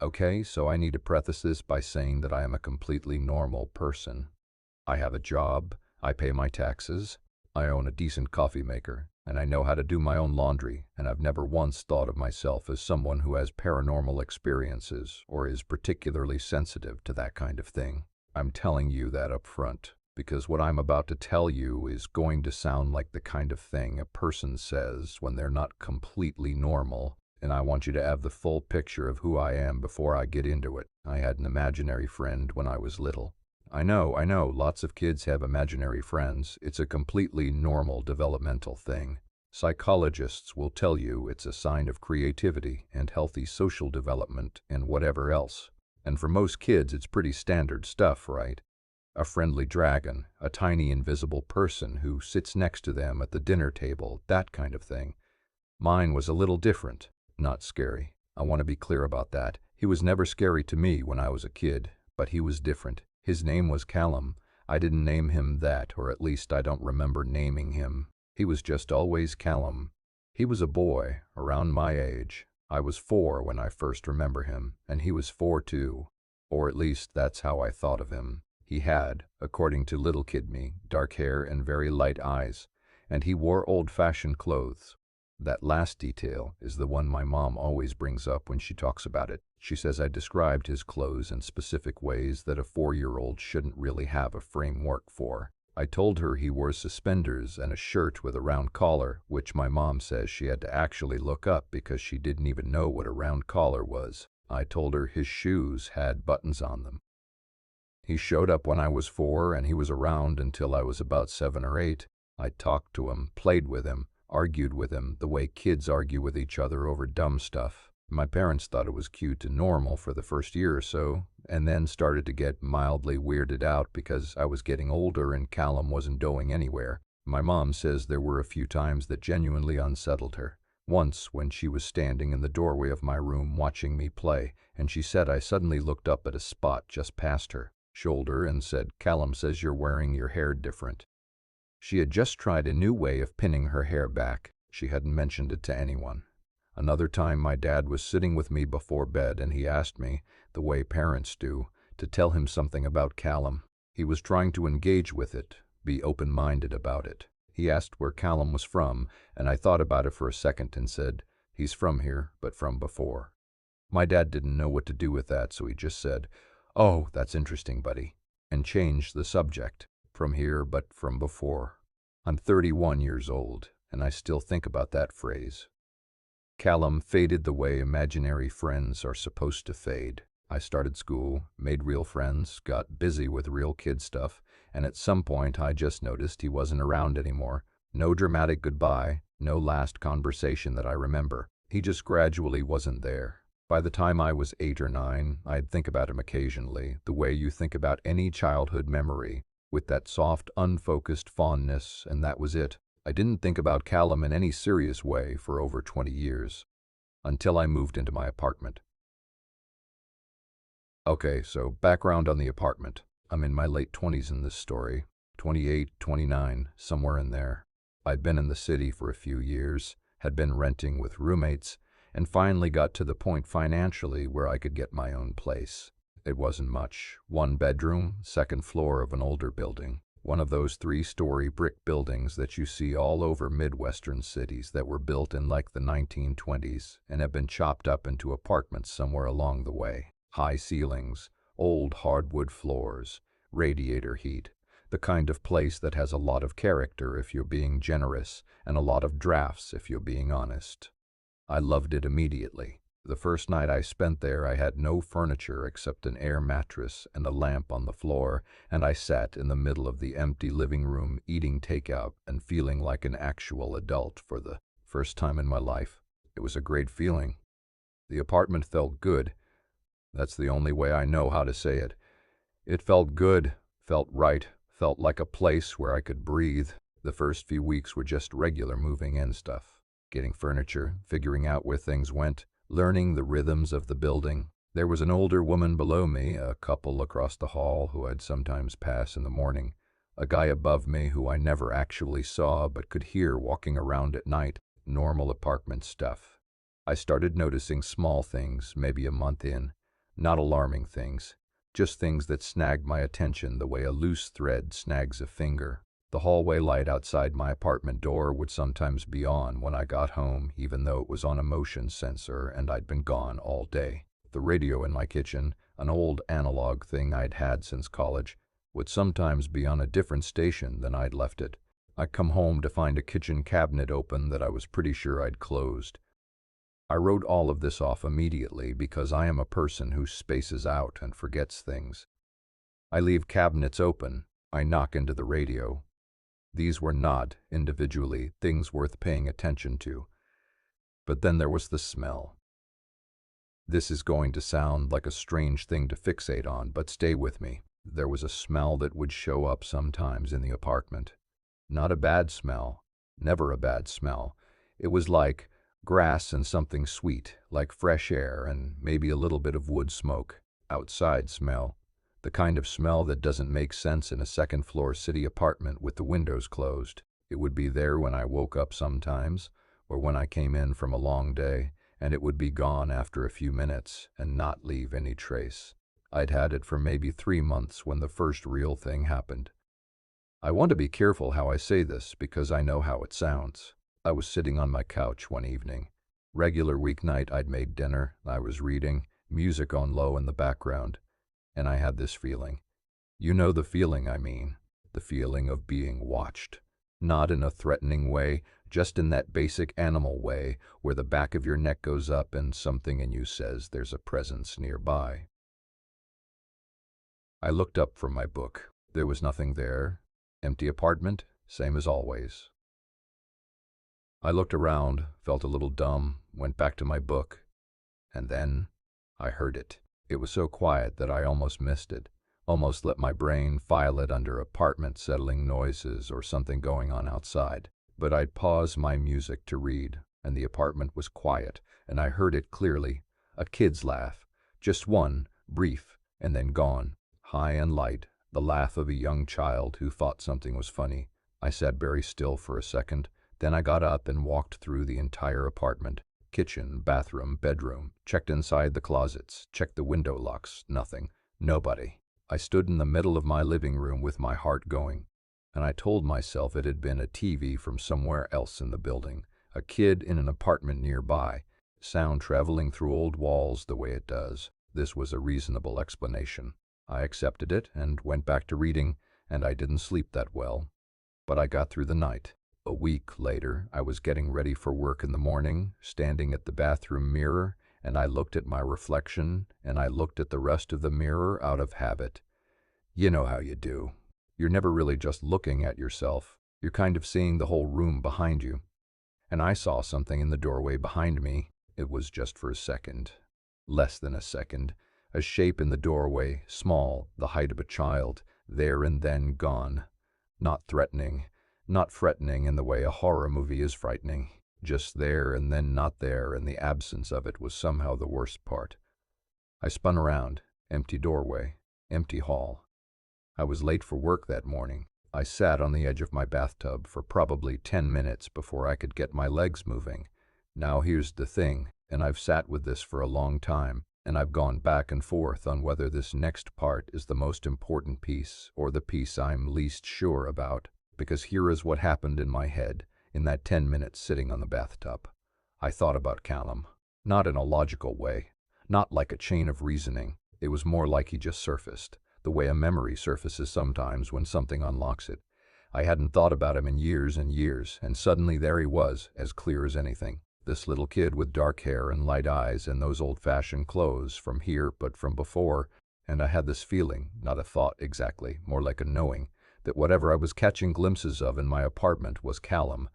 Okay, so I need to preface this by saying that I am a completely normal person. I have a job, I pay my taxes, I own a decent coffee maker, and I know how to do my own laundry, and I've never once thought of myself as someone who has paranormal experiences or is particularly sensitive to that kind of thing. I'm telling you that up front, because what I'm about to tell you is going to sound like the kind of thing a person says when they're not completely normal, and I want you to have the full picture of who I am before I get into it. I had an imaginary friend when I was little. I know, lots of kids have imaginary friends. It's a completely normal developmental thing. Psychologists will tell you it's a sign of creativity and healthy social development and whatever else. And for most kids, it's pretty standard stuff, right? A friendly dragon, a tiny invisible person who sits next to them at the dinner table, that kind of thing. Mine was a little different, not scary. I want to be clear about that. He was never scary to me when I was a kid, but he was different. His name was Callum. I didn't name him that, or at least I don't remember naming him. He was just always Callum. He was a boy, around my age. I was 4 when I first remember him, and he was 4 too. Or at least that's how I thought of him. He had, according to little kid me, dark hair and very light eyes, and he wore old-fashioned clothes. That last detail is the one my mom always brings up when she talks about it. She says I described his clothes in specific ways that a 4-year-old shouldn't really have a framework for. I told her he wore suspenders and a shirt with a round collar, which my mom says she had to actually look up because she didn't even know what a round collar was. I told her his shoes had buttons on them. He showed up when I was 4 and he was around until I was about 7 or 8. I talked to him, played with him, argued with him the way kids argue with each other over dumb stuff. My parents thought it was cute and normal for the first year or so, and then started to get mildly weirded out because I was getting older and Callum wasn't going anywhere. My mom says there were a few times that genuinely unsettled her. Once when she was standing in the doorway of my room watching me play, and she said I suddenly looked up at a spot just past her shoulder and said, "Callum says you're wearing your hair different." She had just tried a new way of pinning her hair back. She hadn't mentioned it to anyone. Another time my dad was sitting with me before bed and he asked me, the way parents do, to tell him something about Callum. He was trying to engage with it, be open-minded about it. He asked where Callum was from, and I thought about it for a second and said, "He's from here, but from before." My dad didn't know what to do with that, so he just said, "Oh, that's interesting, buddy," and changed the subject. From here, but from before. I'm 31 years old, and I still think about that phrase. Callum faded the way imaginary friends are supposed to fade. I started school, made real friends, got busy with real kid stuff, and at some point I just noticed he wasn't around anymore. No dramatic goodbye, no last conversation that I remember. He just gradually wasn't there. By the time I was 8 or 9, I'd think about him occasionally, the way you think about any childhood memory, with that soft, unfocused fondness, and that was it. I didn't think about Callum in any serious way for over 20 years, until I moved into my apartment. Okay, so background on the apartment. I'm in my late 20s in this story, 28, 29, somewhere in there. I'd been in the city for a few years, had been renting with roommates, and finally got to the point financially where I could get my own place. It wasn't much. 1 bedroom, 2nd floor of an older building. One of those 3-story brick buildings that you see all over Midwestern cities that were built in like the 1920s and have been chopped up into apartments somewhere along the way. High ceilings, old hardwood floors, radiator heat. The kind of place that has a lot of character if you're being generous and a lot of drafts if you're being honest. I loved it immediately. The first night I spent there, I had no furniture except an air mattress and a lamp on the floor, and I sat in the middle of the empty living room eating takeout and feeling like an actual adult for the first time in my life. It was a great feeling. The apartment felt good. That's the only way I know how to say it. It felt good, felt right, felt like a place where I could breathe. The first few weeks were just regular moving in stuff. Getting furniture, figuring out where things went, learning the rhythms of the building. There was an older woman below me, a couple across the hall who I'd sometimes pass in the morning, a guy above me who I never actually saw but could hear walking around at night, normal apartment stuff. I started noticing small things maybe a month in. Not alarming things, just things that snagged my attention the way a loose thread snags a finger. The hallway light outside my apartment door would sometimes be on when I got home, even though it was on a motion sensor and I'd been gone all day. The radio in my kitchen, an old analog thing I'd had since college, would sometimes be on a different station than I'd left it. I'd come home to find a kitchen cabinet open that I was pretty sure I'd closed. I wrote all of this off immediately because I am a person who spaces out and forgets things. I leave cabinets open. I knock into the radio. These were not, individually, things worth paying attention to. But then there was the smell. This is going to sound like a strange thing to fixate on, but stay with me. There was a smell that would show up sometimes in the apartment. Not a bad smell, never a bad smell. It was like grass and something sweet, like fresh air and maybe a little bit of wood smoke. Outside smell. The kind of smell that doesn't make sense in a second-floor city apartment with the windows closed. It would be there when I woke up sometimes, or when I came in from a long day, and it would be gone after a few minutes and not leave any trace. I'd had it for maybe 3 months when the first real thing happened. I want to be careful how I say this because I know how it sounds. I was sitting on my couch one evening. Regular weeknight, I'd made dinner, I was reading, music on low in the background, and I had this feeling. You know the feeling I mean, the feeling of being watched. Not in a threatening way, just in that basic animal way where the back of your neck goes up and something in you says there's a presence nearby. I looked up from my book. There was nothing there. Empty apartment, same as always. I looked around, felt a little dumb, went back to my book, and then I heard it. It was so quiet that I almost missed it, almost let my brain file it under apartment settling noises or something going on outside. But I'd pause my music to read, and the apartment was quiet, and I heard it clearly. A kid's laugh, just one, brief, and then gone. High and light, the laugh of a young child who thought something was funny. I sat very still for a second. Then I got up and walked through the entire apartment. Kitchen, bathroom, bedroom. Checked inside the closets. Checked the window locks. Nothing. Nobody. I stood in the middle of my living room with my heart going. And I told myself it had been a TV from somewhere else in the building. A kid in an apartment nearby. Sound traveling through old walls the way it does. This was a reasonable explanation. I accepted it and went back to reading, and I didn't sleep that well. But I got through the night. A week later, I was getting ready for work in the morning, standing at the bathroom mirror, and I looked at my reflection, and I looked at the rest of the mirror out of habit. You know how you do. You're never really just looking at yourself. You're kind of seeing the whole room behind you. And I saw something in the doorway behind me. It was just for a second. Less than a second. A shape in the doorway, small, the height of a child, there and then gone. Not threatening. Not frightening in the way a horror movie is frightening. Just there and then not there, and the absence of it was somehow the worst part. I spun around. Empty doorway. Empty hall. I was late for work that morning. I sat on the edge of my bathtub for probably 10 minutes before I could get my legs moving. Now here's the thing, and I've sat with this for a long time, and I've gone back and forth on whether this next part is the most important piece or the piece I'm least sure about. Because here is what happened in my head in that 10 minutes sitting on the bathtub. I thought about Callum, not in a logical way, not like a chain of reasoning. It was more like he just surfaced, the way a memory surfaces sometimes when something unlocks it. I hadn't thought about him in years and years, and suddenly there he was, as clear as anything. This little kid with dark hair and light eyes and those old-fashioned clothes from here but from before, and I had this feeling, not a thought exactly, more like a knowing, that whatever I was catching glimpses of in my apartment was Callum.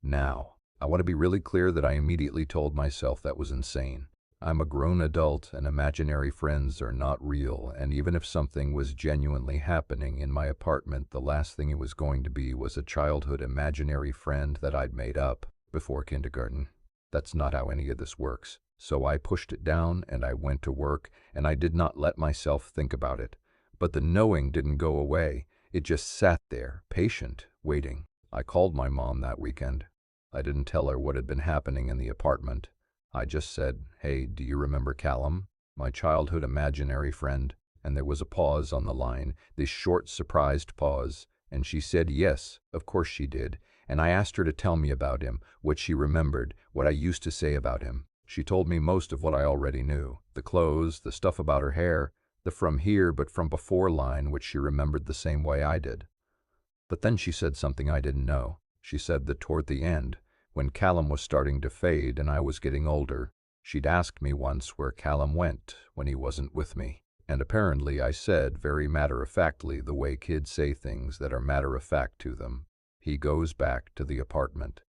Now, I want to be really clear that I immediately told myself that was insane. I'm a grown adult and imaginary friends are not real, and even if something was genuinely happening in my apartment, the last thing it was going to be was a childhood imaginary friend that I'd made up before kindergarten. That's not how any of this works. So I pushed it down and I went to work, and I did not let myself think about it. But the knowing didn't go away. It just sat there, patient, waiting. I called my mom that weekend. I didn't tell her what had been happening in the apartment. I just said, "Hey, do you remember Callum?" My childhood imaginary friend. And there was a pause on the line, this short, surprised pause, and she said yes, of course she did, and I asked her to tell me about him, what she remembered, what I used to say about him. She told me most of what I already knew, the clothes, the stuff about her hair, the from here but from before line which she remembered the same way I did. But then she said something I didn't know. She said that toward the end, when Callum was starting to fade and I was getting older, she'd asked me once where Callum went when he wasn't with me. And apparently I said very matter-of-factly the way kids say things that are matter-of-fact to them. He goes back to the apartment.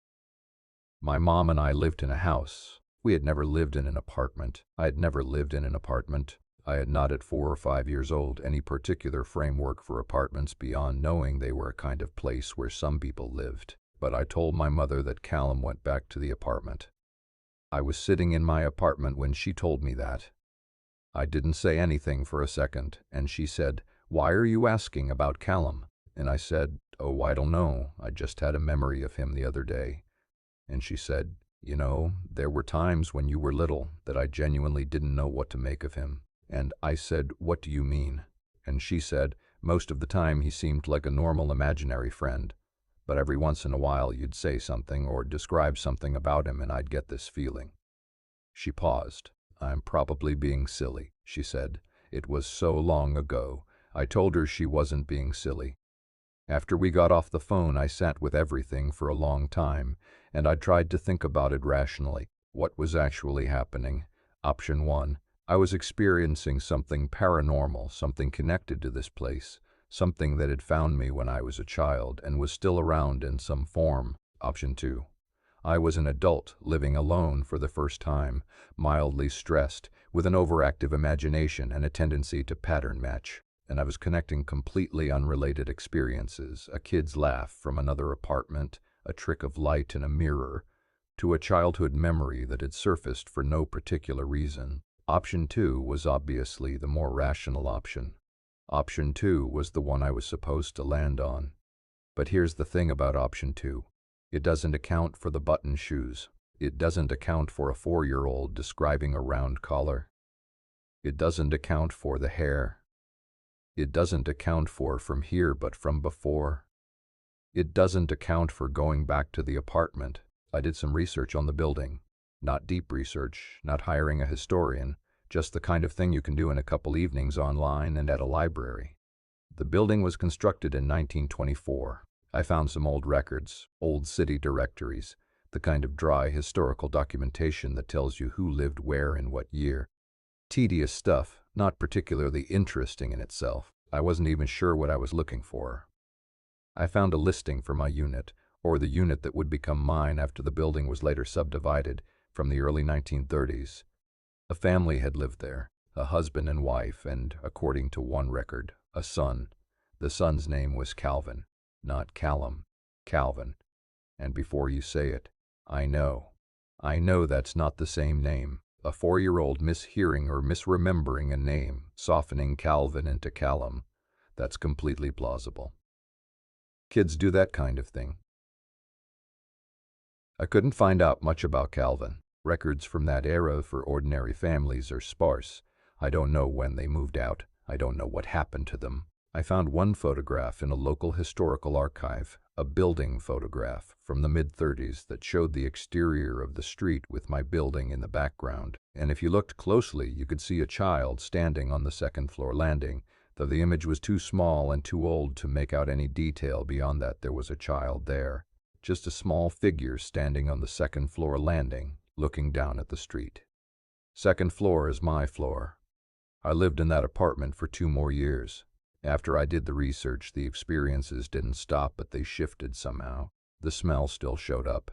My mom and I lived in a house. We had never lived in an apartment. I had never lived in an apartment. I had not at 4 or 5 years old any particular framework for apartments beyond knowing they were a kind of place where some people lived. But I told my mother that Callum went back to the apartment. I was sitting in my apartment when she told me that. I didn't say anything for a second, and she said, "Why are you asking about Callum?" And I said, "Oh, I don't know. I just had a memory of him the other day." And she said, "You know, there were times when you were little that I genuinely didn't know what to make of him." And I said, "What do you mean?" And she said, "Most of the time he seemed like a normal imaginary friend, but every once in a while you'd say something or describe something about him and I'd get this feeling." She paused. "I'm probably being silly," she said. It was so long ago. I told her she wasn't being silly. After we got off the phone, I sat with everything for a long time, and I tried to think about it rationally. What was actually happening? Option 1. I was experiencing something paranormal, something connected to this place, something that had found me when I was a child and was still around in some form. Option 2. I was an adult living alone for the first time, mildly stressed, with an overactive imagination and a tendency to pattern match, and I was connecting completely unrelated experiences, a kid's laugh from another apartment, a trick of light in a mirror, to a childhood memory that had surfaced for no particular reason. Option 2 was obviously the more rational option. Option 2 was the one I was supposed to land on. But here's the thing about option 2. It doesn't account for the button shoes. It doesn't account for a 4-year-old describing a round collar. It doesn't account for the hair. It doesn't account for from here but from before. It doesn't account for going back to the apartment. I did some research on the building. Not deep research, not hiring a historian, just the kind of thing you can do in a couple evenings online and at a library. The building was constructed in 1924. I found some old records, old city directories, the kind of dry historical documentation that tells you who lived where in what year. Tedious stuff, not particularly interesting in itself. I wasn't even sure what I was looking for. I found a listing for my unit, or the unit that would become mine after the building was later subdivided, from the early 1930s. A family had lived there, a husband and wife, and, according to one record, a son. The son's name was Calvin. Not Callum, Calvin. And before you say it, I know that's not the same name. A 4-year-old mishearing or misremembering a name, softening Calvin into Callum. That's completely plausible. Kids do that kind of thing. I couldn't find out much about Calvin. Records from that era for ordinary families are sparse. I don't know when they moved out. I don't know what happened to them. I found one photograph in a local historical archive, a building photograph from the mid-30s that showed the exterior of the street with my building in the background. And if you looked closely, you could see a child standing on the second-floor landing, though the image was too small and too old to make out any detail beyond that there was a child there. Just a small figure standing on the second-floor landing, looking down at the street. Second floor is my floor. I lived in that apartment for 2 more years. After I did the research, the experiences didn't stop, but they shifted somehow. The smell still showed up.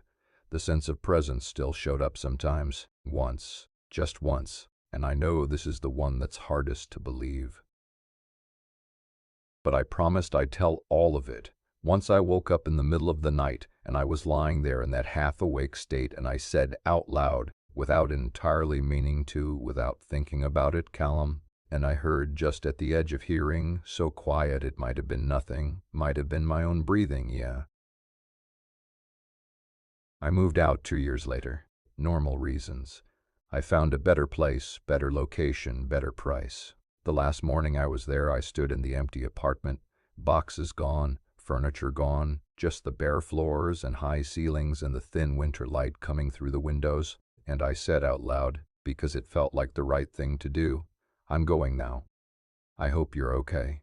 The sense of presence still showed up sometimes. Once. Just once. And I know this is the one that's hardest to believe. But I promised I'd tell all of it. Once I woke up in the middle of the night, and I was lying there in that half-awake state, and I said out loud, without entirely meaning to, without thinking about it, "Callum." And I heard just at the edge of hearing, so quiet it might have been nothing, might have been my own breathing, yeah. I moved out 2 years later. Normal reasons. I found a better place, better location, better price. The last morning I was there, I stood in the empty apartment, boxes gone, furniture gone, just the bare floors and high ceilings and the thin winter light coming through the windows, and I said out loud, because it felt like the right thing to do, "I'm going now. I hope you're okay."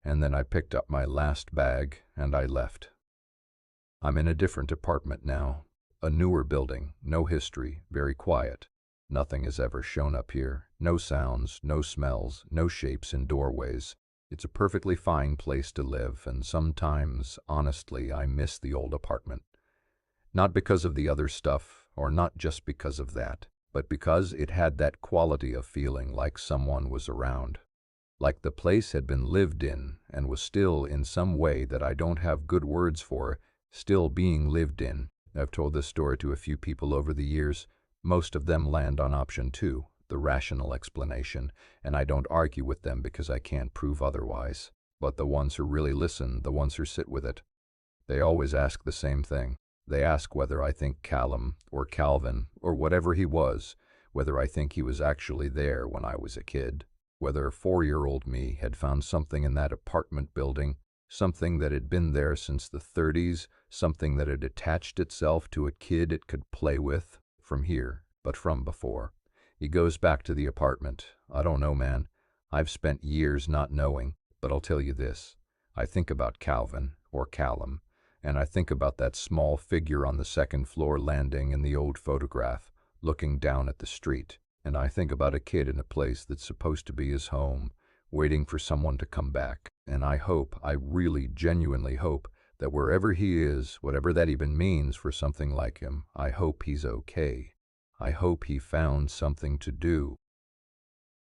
And then I picked up my last bag and I left. I'm in a different apartment now. A newer building, no history, very quiet. Nothing has ever shown up here. No sounds, no smells, no shapes in doorways. It's a perfectly fine place to live, and sometimes, honestly, I miss the old apartment. Not because of the other stuff, or not just because of that, but because it had that quality of feeling like someone was around. Like the place had been lived in and was still, in some way that I don't have good words for, still being lived in. I've told this story to a few people over the years. Most of them land on option 2, the rational explanation, and I don't argue with them because I can't prove otherwise. But the ones who really listen, the ones who sit with it, they always ask the same thing. They ask whether I think Callum or Calvin or whatever he was, whether I think he was actually there when I was a kid, whether 4-year-old me had found something in that apartment building, something that had been there since the 30s, something that had attached itself to a kid it could play with, from here, but from before. He goes back to the apartment. I don't know, man. I've spent years not knowing, but I'll tell you this. I think about Calvin, or Callum, and I think about that small figure on the second floor landing in the old photograph, looking down at the street. And I think about a kid in a place that's supposed to be his home, waiting for someone to come back. And I hope, I really genuinely hope, that wherever he is, whatever that even means for something like him, I hope he's okay. I hope he found something to do.